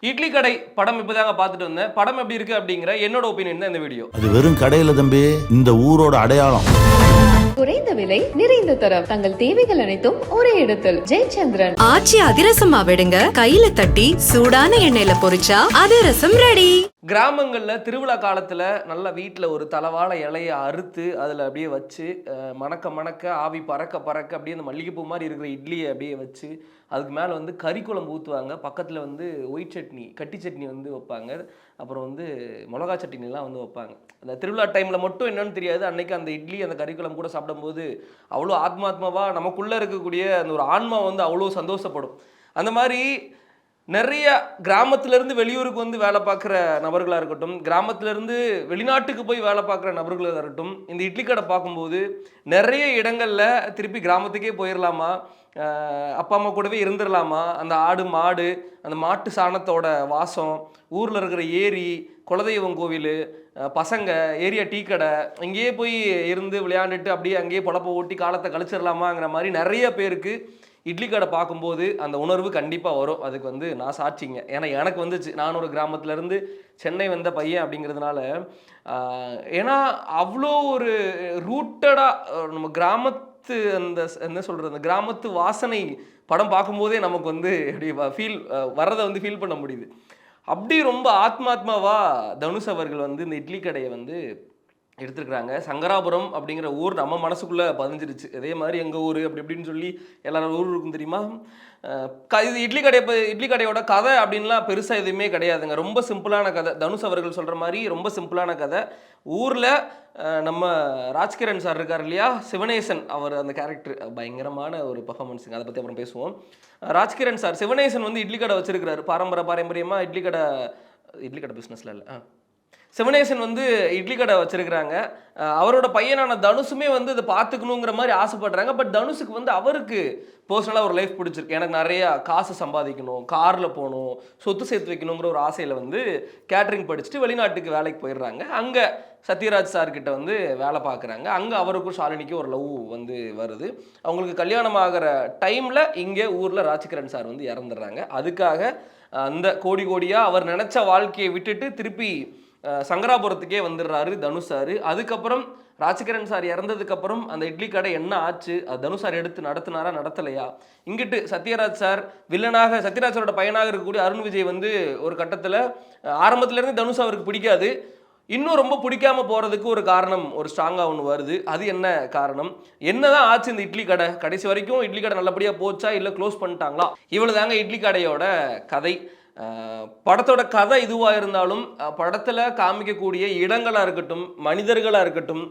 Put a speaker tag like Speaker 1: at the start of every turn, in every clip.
Speaker 1: இட்லி கடை படம் இப்பதாங்க பார்த்துட்டு வந்தேன். படம் எப்படி இருக்கு அப்படிங்கிற என்னோட ஒப்பீனியன் தான் இந்த வீடியோ.
Speaker 2: அது வெறும் கடையில தம்பி, இந்த ஊரோட அடையாளம்.
Speaker 3: குறைந்த விலை நிறைந்த தரம், தங்கள் தேவைகள் அனைத்தும் ஒரே இடத்தில். ஜெயச்சந்திரன்.
Speaker 4: ஆச்சி அதிரசமா விடுங்க, கையில தட்டி சூடான எண்ணெயில பொரிச்சா அதிரசம் ரெடி.
Speaker 1: கிராமங்கள்ல திருவிழா காலத்துல நல்ல வீட்டில் ஒரு தலவாழை இலையை அறுத்து அதில் அப்படியே வச்சு மணக்க மணக்க ஆவி பறக்க பறக்க அப்படியே அந்த மல்லிகைப்பூ மாதிரி இருக்கிற இட்லியை அப்படியே வச்சு அதுக்கு மேலே வந்து கறி குழம்பு ஊற்றுவாங்க. பக்கத்தில் வந்து ஒயிட் சட்னி, கட்டி சட்னி வந்து வைப்பாங்க. அப்புறம் வந்து மிளகா சட்னிலாம் வந்து வைப்பாங்க. அந்த திருவிழா டைமில் மட்டும் என்னன்னு தெரியாது, அன்னைக்கு அந்த இட்லி அந்த கறி குழம்பு கூட சாப்பிடும்போது அவ்வளோ ஆத்மாத்மாவாக நமக்குள்ளே இருக்கக்கூடிய அந்த ஒரு ஆன்மா வந்து அவ்வளோ சந்தோஷப்படும். அந்த மாதிரி நிறைய கிராமத்திலேருந்து வெளியூருக்கு வந்து வேலை பார்க்குற நபர்களாக இருக்கட்டும், கிராமத்திலேருந்து வெளிநாட்டுக்கு போய் வேலை பார்க்குற நபர்களாக இருக்கட்டும், இந்த இட்லி கடை பார்க்கும்போது நிறைய இடங்களில் திருப்பி கிராமத்துக்கே போயிடலாமா, அப்பா அம்மா கூடவே இருந்துடலாமா, அந்த ஆடு மாடு அந்த மாட்டு சாணத்தோட வாசம், ஊரில் இருக்கிற ஏரி, குலதெய்வம் கோவில், பசங்க, ஏரியா டீ கடை, இங்கேயே போய் இருந்து விளையாண்டுட்டு அப்படியே அங்கேயே பொழப்ப ஓட்டி காலத்தை கழிச்சிடலாமாங்கிற மாதிரி நிறைய பேருக்கு இட்லி கடை பார்க்கும்போது அந்த உணர்வு கண்டிப்பாக வரும். அதுக்கு வந்து நான் சாட்சிங்க. ஏன்னா எனக்கு வந்துச்சு. நான் ஒரு கிராமத்துலேருந்து சென்னை வந்த பையன் அப்படிங்கிறதுனால, ஏன்னா அவ்வளோ ஒரு ரூட்டடாக நம்ம கிராமத்து அந்த என்ன சொல்கிறது, அந்த கிராமத்து வாசனை படம் பார்க்கும்போதே நமக்கு வந்து அப்படி ஃபீல் வர்றதை வந்து ஃபீல் பண்ண முடியுது. அப்படி ரொம்ப ஆத்மாத்மாவாக தனுஷ் அவர்கள் வந்து இந்த இட்லி கடையை வந்து எடுத்துருக்குறாங்க. சங்கராபுரம் அப்படிங்கிற ஊர் நம்ம மனசுக்குள்ளே பதிஞ்சிருச்சு. அதே மாதிரி எங்கள் ஊர் அப்படி இப்படின்னு சொல்லி எல்லாரும் ஊர் இருக்கும் தெரியுமா. இது இட்லி கடையோட கதை அப்படின்லாம் பெருசாக எதுவுமே கிடையாதுங்க. ரொம்ப சிம்பிளான கதை. தனுஷ் அவர்கள் சொல்கிற மாதிரி ரொம்ப சிம்பிளான கதை. ஊரில் நம்ம ராஜ்கிரண் சார் இருக்கார் இல்லையா, சிவனேசன், அவர் அந்த கேரக்டர் பயங்கரமான ஒரு பர்ஃபார்மன்ஸுங்க. அதை பற்றி அப்புறம் பேசுவோம். ராஜ்கிரண் சார், சிவனேசன் வந்து இட்லி கடை வச்சிருக்கிறாரு. பாரம்பரியமாக இட்லி கடை பிஸ்னஸில் இல்லை, சிவனேசன் வந்து இட்லி கடை வச்சிருக்கிறாங்க. அவரோட பையனான தனுஷுமே வந்து இதை பார்த்துக்கணுங்கிற மாதிரி ஆசைப்படுறாங்க. பட் தனுஷுக்கு வந்து அவருக்கு பர்சனலாக ஒரு லைஃப் பிடிச்சிருக்கு. எனக்கு நிறையா காசு சம்பாதிக்கணும், காரில் போகணும், சொத்து சேர்த்து வைக்கணுங்கிற ஒரு ஆசையில் வந்து கேட்ரிங் படிச்சுட்டு வெளிநாட்டுக்கு வேலைக்கு போயிடுறாங்க. அங்கே சத்யராஜ் சார்கிட்ட வந்து வேலை பார்க்குறாங்க. அங்கே அவருக்கும் ஷாலினிக்கும் ஒரு லவ் வந்து வருது. அவங்களுக்கு கல்யாணம் ஆகிற டைமில் இங்கே ஊரில் ராஜ்கிரண் சார் வந்து இறந்துடுறாங்க. அதுக்காக அந்த கோடியாக அவர் நினச்ச வாழ்க்கையை விட்டுட்டு திருப்பி சங்கராபுரத்துக்கே வந்துடுறாரு தனுஷ் சார். அதுக்கப்புறம் ராஜ்கிரண் சார் இறந்ததுக்கப்புறம் அந்த இட்லி கடை என்ன ஆச்சு, அது தனுஷ் சார் எடுத்து நடத்தினாரா நடத்தலையா, இங்கிட்டு சத்யராஜ் சார் வில்லனாக, சத்யராஜ் சாரோட பையனாக இருக்கக்கூடிய அருண் விஜய் வந்து ஒரு கட்டத்தில் ஆரம்பத்துலேருந்து தனுஷ் அவருக்கு பிடிக்காது, இன்னும் ரொம்ப பிடிக்காம போகிறதுக்கு ஒரு காரணம், ஒரு ஸ்ட்ராங்காக ஒன்று வருது. அது என்ன காரணம், என்னதான் ஆச்சு இந்த இட்லி கடை, கடைசி வரைக்கும் இட்லி கடை நல்லபடியாக போச்சா இல்லை க்ளோஸ் பண்ணிட்டாங்களா, இவ்வளோ தாங்க இட்லி கடையோட கதை. படத்தோட கதை இதுவாக இருந்தாலும் படத்தில் காமிக்கக்கூடிய இடங்களாக இருக்கட்டும், மனிதர்களாக இருக்கட்டும்,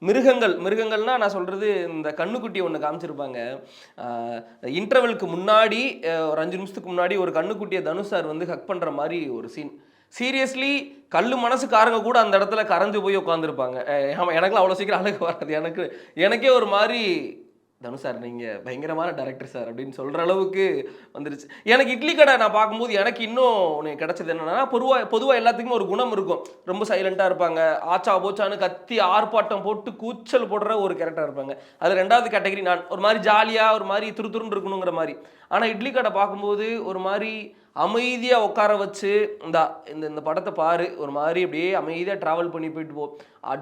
Speaker 1: மிருகங்கள்னால் நான் சொல்கிறது இந்த கண்ணுக்குட்டி ஒன்று காமிச்சிருப்பாங்க. இன்டர்வெலுக்கு முன்னாடி ஒரு 5 நிமிஷத்துக்கு முன்னாடி ஒரு கண்ணுக்குட்டியை தனுஷ் சார் வந்து ஹக் பண்ணுற மாதிரி ஒரு சீன். சீரியஸ்லி கல்லு மனசுக்காரங்க கூட அந்த இடத்துல கரைஞ்சு போய் உட்காந்துருப்பாங்க. ஆமாம், எனக்குலாம் அவ்வளோ சீக்கிரம் அழகு வராது. எனக்கே ஒரு மாதிரி தனுஷ் சார் நீங்கள் பயங்கரமான டைரக்டர் சார் அப்படின்னு சொல்கிற அளவுக்கு வந்துருச்சு. எனக்கு இட்லி கடை நான் பார்க்கும்போது எனக்கு இன்னும் ஒன்று கிடச்சது என்னென்னா, பொதுவாக எல்லாத்துக்குமே ஒரு குணம் இருக்கும். ரொம்ப சைலண்ட்டாக இருப்பாங்க, ஆச்சா போச்சான்னு கத்தி ஆர்ப்பாட்டம் போட்டு கூச்சல் போடுற ஒரு கேரக்டராக இருப்பாங்க. அது 2வது கேட்டகரி நான். ஒரு மாதிரி ஜாலியாக ஒரு மாதிரி துருதுருன்னு இருக்கணுங்கிற மாதிரி. ஆனால் இட்லி கடை பார்க்கும்போது ஒரு மாதிரி அமைதியாக உட்கார வச்சு இந்த படத்தை பாரு, ஒரு மாதிரி அப்படியே அமைதியாக ட்ராவல் பண்ணி போயிட்டு போ,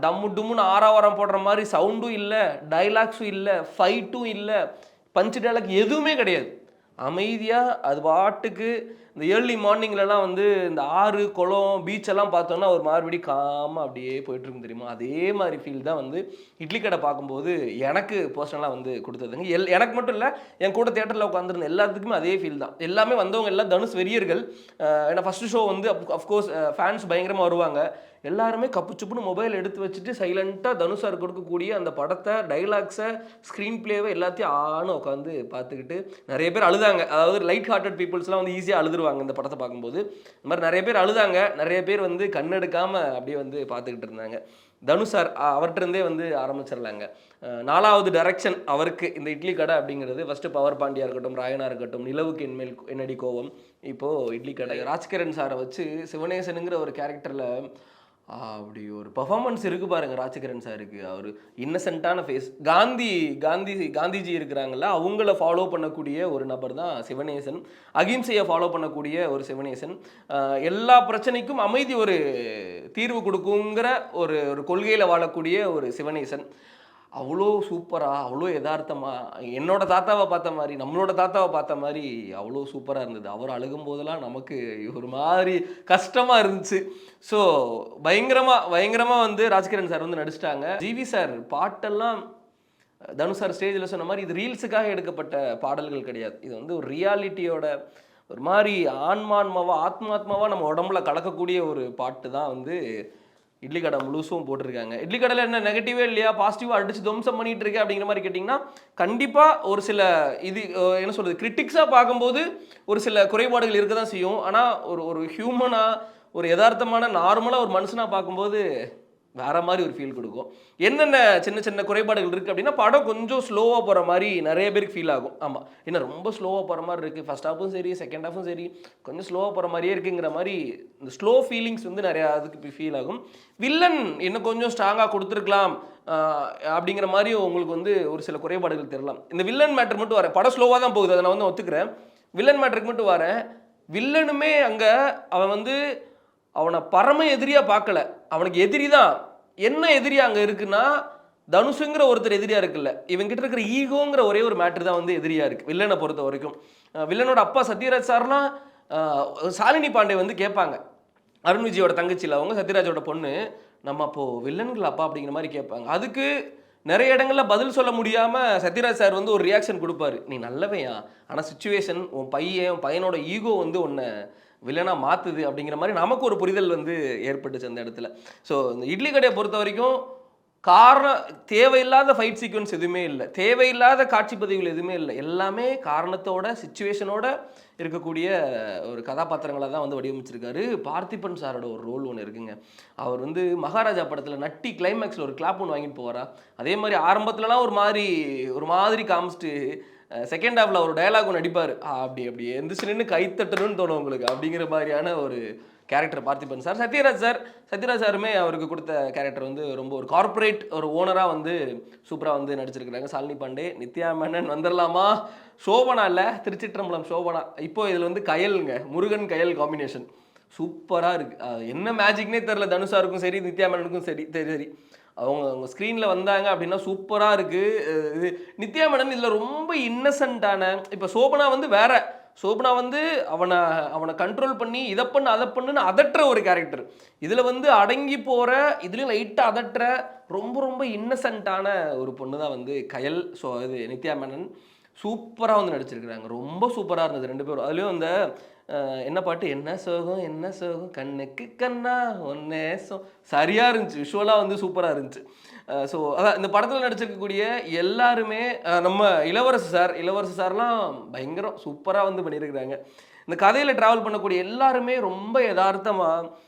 Speaker 1: டம்மு டும்முன்னு ஆறாவாரம் போடுற மாதிரி சவுண்டும் இல்லை, டைலாக்ஸும் இல்லை, ஃபைட்டும் இல்லை, பஞ்சு டைலாக் எதுவுமே கிடையாது. அமைதியாக அது பாட்டுக்கு இந்த ஏர்லி மார்னிங்லலாம் வந்து இந்த ஆறு குளம் பீச்செல்லாம் பார்த்தோன்னா ஒரு மறுபடி காமாக அப்படியே போயிட்டுருக்கும் தெரியுமா. அதே மாதிரி ஃபீல் தான் வந்து இட்லி கடை பார்க்கும்போது எனக்கு பர்சனலாக வந்து கொடுத்ததுங்க. எனக்கு மட்டும் இல்லை, என் கூட தேட்டரில் உட்காந்துருந்த எல்லாத்துக்குமே அதே ஃபீல் தான். எல்லாமே வந்தவங்க எல்லாம் தனுஷ் வெறியர்கள். ஏன்னா ஃபஸ்ட்டு ஷோ வந்து அஃப்கோர்ஸ் ஃபேன்ஸ் பயங்கரமாக வருவாங்க. எல்லாருமே கப்பு சுப்புன்னு மொபைல் எடுத்து வச்சுட்டு சைலண்ட்டாக தனுஷார் கொடுக்கக்கூடிய அந்த படத்தை, டைலாக்ஸை, ஸ்க்ரீன் பிளேவை எல்லாத்தையும் ஆன்னு உட்காந்து பார்த்துக்கிட்டு நிறைய பேர் அழுதாங்க. அதாவது லைட் ஹார்ட்டட் பீப்புள்ஸ்லாம் வந்து ஈஸியாக அழுதுருவாங்க இந்த படத்தை பார்க்கும்போது. இந்த மாதிரி நிறைய பேர் அழுதாங்க. நிறைய பேர் வந்து கண்ணெடுக்காமல் அப்படியே வந்து பார்த்துக்கிட்டு இருந்தாங்க. தனுஷ் சார் அவர்கிட்டருந்தே வந்து ஆரம்பிச்சிடலாங்க. 4வது டைரக்ஷன் அவருக்கு இந்த இட்லி கடை அப்படிங்கிறது. ஃபஸ்ட்டு பவர் பாண்டியா இருக்கட்டும், ராயனா இருக்கட்டும், நிலவுக்கு என்மேல் என்னடி கோவம், இப்போது இட்லி கடை. ராஜ்கிரண் சாரை வச்சு சிவனேசனுங்கிற ஒரு கேரக்டரில் அப்படி ஒரு பெர்ஃபார்மன்ஸ் இருக்கு பாருங்க ராஜ்கிரண் சாருக்கு. அவர் இன்னசென்ட்டான ஃபேஸ். காந்திஜி இருக்கிறாங்கல்ல, அவங்கள ஃபாலோ பண்ணக்கூடிய ஒரு நபர் தான் சிவனேசன். அகிம்சையை ஃபாலோ பண்ணக்கூடிய ஒரு சிவனேசன். எல்லா பிரச்சனைக்கும் அமைதி ஒரு தீர்வு கொடுக்குங்கிற ஒரு ஒரு கொள்கையில் வாழக்கூடிய ஒரு சிவனேசன். அவ்வளோ சூப்பராக, அவ்வளோ யதார்த்தமாக, என்னோட தாத்தாவை பார்த்த மாதிரி, நம்மளோட தாத்தாவை பார்த்த மாதிரி அவ்வளோ சூப்பராக இருந்தது. அவர் அழுகும் போதெல்லாம் நமக்கு ஒரு மாதிரி கஷ்டமாக இருந்துச்சு. ஸோ பயங்கரமாக வந்து ராஜ்கிரண் சார் வந்து நடிச்சிட்டாங்க. ஜிவி சார் பாட்டெல்லாம் தனுஷ் சார் ஸ்டேஜில் சொன்ன மாதிரி இது ரீல்ஸுக்காக எடுக்கப்பட்ட பாடல்கள் கிடையாது. இது வந்து ஒரு ரியாலிட்டியோட ஒரு மாதிரி ஆத்மாத்மாவாக நம்ம உடம்புல கலக்கக்கூடிய ஒரு பாட்டு தான் வந்து இட்லி கடை முழுசும் போட்டிருக்காங்க. இட்லி கடையில் என்ன நெகட்டிவே இல்லையா, பாசிட்டிவாக அடிச்சு துவம்சம் பண்ணிட்டு இருக்கேன் அப்படிங்கிற மாதிரி கேட்டிங்கன்னா, கண்டிப்பாக ஒரு சில இது என்ன சொல்கிறது, கிரிட்டிக்ஸாக பார்க்கும்போது ஒரு சில குறைபாடுகள் இருக்க தான் செய்யும். ஆனால் ஒரு ஹியூமனாக, ஒரு யதார்த்தமான நார்மலாக ஒரு மனுஷனாக பார்க்கும்போது வேற மாதிரி ஒரு ஃபீல் கொடுக்கும். என்னென்ன சின்ன சின்ன குறைபாடுகள் இருக்குது அப்படின்னா, படம் கொஞ்சம் ஸ்லோவாக போகிற மாதிரி நிறைய பேருக்கு ஃபீல் ஆகும். ஆமாம், என்ன ரொம்ப ஸ்லோவாக போகிற மாதிரி இருக்குது, ஃபர்ஸ்ட் ஹாஃபும் சரி செகண்ட் ஹாஃபும் சரி கொஞ்சம் ஸ்லோவாக போகிற மாதிரியே இருக்குங்கிற மாதிரி இந்த ஸ்லோ ஃபீலிங்ஸ் வந்து நிறையா அதுக்கு ஃபீல் ஆகும். வில்லன் இன்னும் கொஞ்சம் ஸ்ட்ராங்காக கொடுத்துருக்கலாம் அப்படிங்கிற மாதிரி உங்களுக்கு வந்து ஒரு சில குறைபாடுகள் தெரியலாம். இந்த வில்லன் மேட்டர் மட்டும் வரேன், படம் ஸ்லோவாக தான் போகுது, அதை நான் வந்து ஒத்துக்கிறேன். வில்லன் மேட்டருக்கு மட்டும் வரேன். வில்லனுமே அங்கே அவன் வந்து அவனை பரம எதிரியாக பார்க்கல, அவனுக்கு எதிரி தான். என்ன எதிரியா அங்கே இருக்குன்னா, தனுஷுங்கிற ஒருத்தர் எதிரியா இருக்குல்ல, இவங்கிட்ட இருக்கிற ஈகோங்கிற ஒரே ஒரு மேட்ரு தான் வந்து எதிரியா இருக்கு வில்லனை பொறுத்த வரைக்கும். வில்லனோட அப்பா சத்யராஜ் சார்லாம் சாலினி பாண்டே வந்து கேட்பாங்க, அருண் விஜயோட தங்கச்சியில் அவங்க சத்யராஜோட பொண்ணு, நம்ம அப்போது வில்லன்கள் அப்பா அப்படிங்கிற மாதிரி கேட்பாங்க. அதுக்கு நிறைய இடங்களில் பதில் சொல்ல முடியாமல் சத்யராஜ் சார் வந்து ஒரு ரியாக்ஷன் கொடுப்பாரு, நீ நல்லவையா, ஆனால் சுச்சுவேஷன் உன் பையனோட ஈகோ வந்து உன்னை வில்லனாக மாற்றுது அப்படிங்கிற மாதிரி நமக்கு ஒரு புரிதல் வந்து ஏற்பட்டுச்சு அந்த இடத்துல. ஸோ இந்த இட்லி கடையை பொறுத்த வரைக்கும் தேவையில்லாத ஃபைட் சீக்வன்ஸ் எதுவுமே இல்லை, தேவையில்லாத காட்சி பதிவுகள் எதுவுமே இல்லை, எல்லாமே காரணத்தோட சிச்சுவேஷனோட இருக்கக்கூடிய ஒரு கதாபாத்திரங்களை தான் வந்து வடிவமைச்சிருக்காரு. பார்த்திபன் சாரோட ஒரு ரோல் ஒன்று இருக்குங்க. அவர் வந்து மகாராஜா படத்தில் நட்டி கிளைமேக்ஸில் ஒரு கிளாப் ஒன்று வாங்கிட்டு போவாரா, அதே மாதிரி ஆரம்பத்துலலாம் ஒரு மாதிரி காமிச்சிட்டு செகண்ட் ஹாஃபில் ஒரு டயலாக் ஒன்று அடிப்பார், அப்படி எந்திரிச்சு நின்று கைத்தட்டணும்னு தோணும் உங்களுக்கு, அப்படிங்கிற மாதிரியான ஒரு கேரக்டர் பார்த்திபன் சார். சத்யராஜ் சாருமே அவருக்கு கொடுத்த கேரக்டர் வந்து ரொம்ப ஒரு கார்பரேட் ஒரு ஓனராக வந்து சூப்பராக வந்து நடிச்சிருக்கிறாங்க. சாலினி பாண்டே, நித்யா மேனன் வந்துடலாமா, சோபனா இல்லை திருச்சிற்றம்பலம் சோபனா, இப்போ இதில் வந்து கயலுங்க, முருகன் கயல் காம்பினேஷன் சூப்பராக இருக்குது. என்ன மேஜிக்னே தெரில, தனுஷாருக்கும் சரி நித்யா மேனனுக்கும் சரி அவங்க ஸ்க்ரீனில் வந்தாங்க அப்படின்னா சூப்பராக இருக்குது. இது நித்யா மேனன் இதில் ரொம்ப இன்னசென்ட்டான, இப்போ சோபனா வந்து வேற, சோபனா வந்து அவனை கண்ட்ரோல் பண்ணி இதை பண்ணு அதை பண்ணுன்னு அதட்டுற ஒரு கேரக்டர். இதில் வந்து அடங்கி போகிற, இதுலேயும் லைட்டாக அதட்டுற ரொம்ப இன்னசென்ட்டான ஒரு பொண்ணு தான் வந்து கயல். ஸோ இது நித்யா மேனன் சூப்பராக வந்து நடிச்சிருக்கிறாங்க, ரொம்ப சூப்பராக இருந்தது ரெண்டு பேரும். அதுலேயும் அந்த என்ன பாட்டு, என்ன சோகம் கண்ணுக்கு கண்ணா ஒன்னே சரியாக இருந்துச்சு, விஷுவலாக வந்து சூப்பராக இருந்துச்சு. ஸோ அதான் இந்த படத்தில் நடிச்சிருக்கக்கூடிய எல்லாருமே, நம்ம இளவரசு சார்லாம் பயங்கரம் சூப்பராக வந்து பண்ணியிருக்கிறாங்க. இந்த கதையில் ட்ராவல் பண்ணக்கூடிய எல்லாருமே ரொம்ப யதார்த்தமாக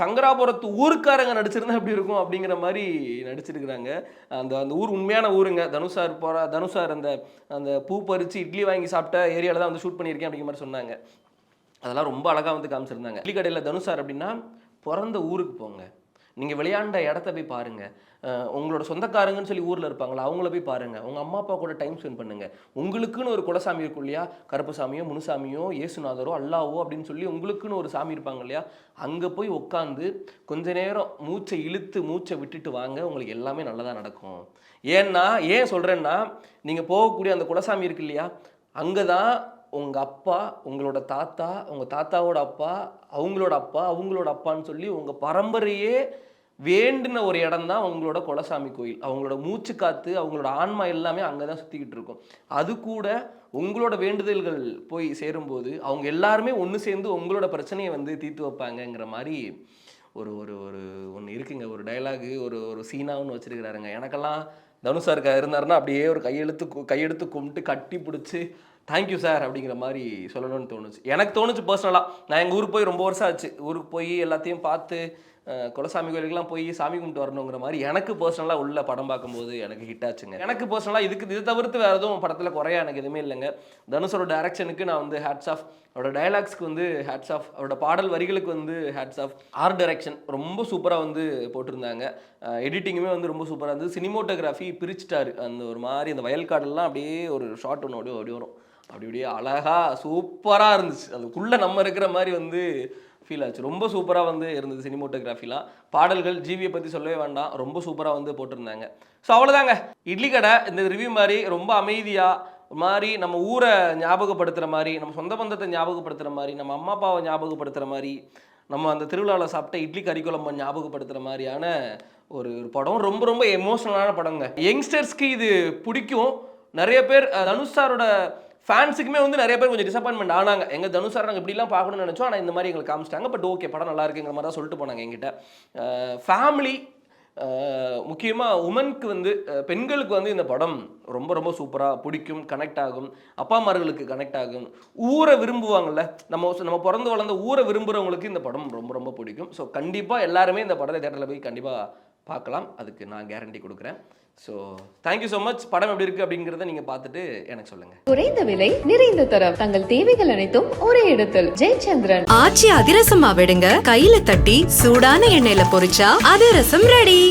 Speaker 1: சங்கராபுரத்து ஊருக்காரங்க நடிச்சிருந்தா எப்படி இருக்கும் அப்படிங்கிற மாதிரி நடிச்சிருக்கிறாங்க. அந்த ஊர் உண்மையான ஊருங்க. தனுஷார் அந்த பூ பறித்து இட்லி வாங்கி சாப்பிட்ட ஏரியாவில் தான் வந்து ஷூட் பண்ணியிருக்கேன் அப்படிங்கிற மாதிரி சொன்னாங்க. அதெல்லாம் ரொம்ப அழகாக வந்து காமிச்சிருந்தாங்க. இட்லி கடையில் தனுஷார் அப்படின்னா பிறந்த ஊருக்கு போங்க, நீங்கள் விளையாண்ட இடத்த போய் பாருங்கள், உங்களோட சொந்தக்காரங்கன்னு சொல்லி ஊரில் இருப்பாங்களா அவங்கள போய் பாருங்கள், உங்கள் அம்மா அப்பா கூட டைம் ஸ்பெண்ட் பண்ணுங்கள், உங்களுக்குன்னு ஒரு குலசாமி இருக்கும் இல்லையா, கருப்பு சாமியோ முனுசாமியோ ஏசுநாதரோ அல்லாவோ அப்படின்னு சொல்லி உங்களுக்குன்னு ஒரு சாமி இருப்பாங்க இல்லையா, அங்கே போய் உட்காந்து கொஞ்ச நேரம் மூச்சை விட்டுட்டு வாங்க, உங்களுக்கு எல்லாமே நல்லதாக நடக்கும். ஏன் சொல்கிறேன்னா, நீங்கள் போகக்கூடிய அந்த குலசாமி இருக்கு இல்லையா, அங்கே தான் உங்கள் அப்பா, உங்களோட தாத்தா, உங்கள் தாத்தாவோட அப்பா, அவங்களோட அப்பான்னு சொல்லி உங்கள் பரம்பரையே வேண்டின ஒரு இடம் தான் உங்களோட குலசாமி கோயில். அவங்களோட மூச்சு காத்து, அவங்களோட ஆன்மா எல்லாமே அங்கே தான் சுற்றிக்கிட்டு இருக்கும். அது கூட உங்களோட வேண்டுதல்கள் போய் சேரும்போது அவங்க எல்லாருமே ஒன்று சேர்ந்து உங்களோட பிரச்சனையை வந்து தீர்த்து வைப்பாங்கங்கிற மாதிரி ஒன்று இருக்குங்க. ஒரு டைலாகு, ஒரு சீனான்னு வச்சுருக்கிறாருங்க. எனக்கெல்லாம் தனுஷாருக்கு இருந்தாருன்னா அப்படியே ஒரு கையெடுத்து கும்பிட்டு கட்டி பிடிச்சி தேங்க்யூ சார் அப்படிங்கிற மாதிரி சொல்லணும்னு தோணுச்சு. எனக்கு தோணுச்சு பர்சனலாக. நான் எங்கள் ஊருக்கு போய் ரொம்ப வருஷம் ஆச்சு. ஊருக்கு போய் எல்லாத்தையும் பார்த்து குலசாமி கோயிலுக்குலாம் போய் சாமி கும்பிட்டு வரணுங்கிற மாதிரி எனக்கு பர்சனலாக உள்ள படம் பார்க்கும்போது எனக்கு ஹிட் ஆச்சுங்க. எனக்கு பர்சனலாக இது தவிர்த்து வேறு எதுவும் படத்தில் குறையா எனக்கு எதுவுமே இல்லைங்க. தனுஷோட டைரக்ஷனுக்கு நான் வந்து ஹேட்ஸ் ஆஃப், அவரோட டைலாக்ஸ்க்கு வந்து ஹேட்ஸ் ஆஃப், அவரோட பாடல் வரிகளுக்கு வந்து ஹேட்ஸ் ஆஃப். ஆர்ட் டைரக்ஷன் ரொம்ப சூப்பராக வந்து போட்டிருந்தாங்க. எடிட்டிங்குமே வந்து ரொம்ப சூப்பராக இருந்தது. சினிமோட்டோகிராஃபி பிரிச்சுட்டாரு. அந்த ஒரு மாதிரி அந்த வயல்காடெல்லாம் அப்படியே ஒரு ஷார்ட் ஒன்று ஓடி வரும், அப்படியே அழகாக சூப்பராக இருந்துச்சு. அதுக்குள்ளே நம்ம இருக்கிற மாதிரி வந்து ஃபீல் ஆச்சு. ரொம்ப சூப்பராக வந்து இருந்தது சினிமோட்டோகிராஃபிலாம். பாடல்கள் ஜிவியை பற்றி சொல்லவே வேண்டாம், ரொம்ப சூப்பராக வந்து போட்டிருந்தாங்க. ஸோ அவ்வளோதாங்க இட்லி கடை. இந்த ரிவ்யூ மாதிரி ரொம்ப அமைதியாக மாதிரி நம்ம ஊரை ஞாபகப்படுத்துகிற மாதிரி, நம்ம சொந்த பந்தத்தை ஞாபகப்படுத்துகிற மாதிரி, நம்ம அம்மா அப்பாவை ஞாபகப்படுத்துகிற மாதிரி, நம்ம அந்த திருவிழாவில் சாப்பிட்ட இட்லி கறி குழம்பை ஞாபகப்படுத்துகிற மாதிரியான ஒரு படம். ரொம்ப ரொம்ப எமோஷனலான படங்க. யங்ஸ்டர்ஸ்க்கு இது பிடிக்கும். நிறைய பேர் தனுஷ் சாரோட ஃபேன்ஸுக்குமே வந்து நிறைய பேர் கொஞ்சம் டிசப்பாயின்மெண்ட் ஆனாங்க. எங்கள் தனுஷ் சார் நாங்கள் இப்படிலாம் பார்க்கணும்னு நினச்சோம், ஆனால் இந்த மாதிரி எங்களுக்கு காமிச்சிட்டாங்க. பட் ஓகே படம் நல்லா இருக்குங்கிற மாதிரி தான் சொல்லிட்டு போனாங்க எங்கிட்ட. ஃபேமிலி முக்கியமாக உமனுக்கு வந்து பெண்களுக்கு வந்து இந்த படம் ரொம்ப ரொம்ப சூப்பராக பிடிக்கும், கனெக்ட் ஆகும். அப்பா அம்மார்களுக்கு கனெக்ட் ஆகும். ஊரை விரும்புவாங்கள்ல, நம்ம பிறந்து வளர்ந்த ஊரை விரும்புகிறவங்களுக்கு இந்த படம் ரொம்ப ரொம்ப பிடிக்கும். ஸோ கண்டிப்பாக எல்லாருமே இந்த படத்தை தேட்டரில் போய் கண்டிப்பாக பார்க்கலாம், அதுக்கு நான் கேரண்டி கொடுக்குறேன். So thank you so much. படம் எப்படி இருக்குது அப்படிங்கிறத நீங்கள் பார்த்துட்டு எனக்கு சொல்லுங்கள்.
Speaker 3: குறைந்த விலை நிறைந்த தரம் தங்கள் தேவைகள் அனைத்தும் ஒரே இடத்தில். ஜெயச்சந்திரன்.
Speaker 4: ஆச்சி அதிரசமா விடுங்க, கையில தட்டி சூடான எண்ணெயில பொரிச்சா அதிரசம் ரெடி.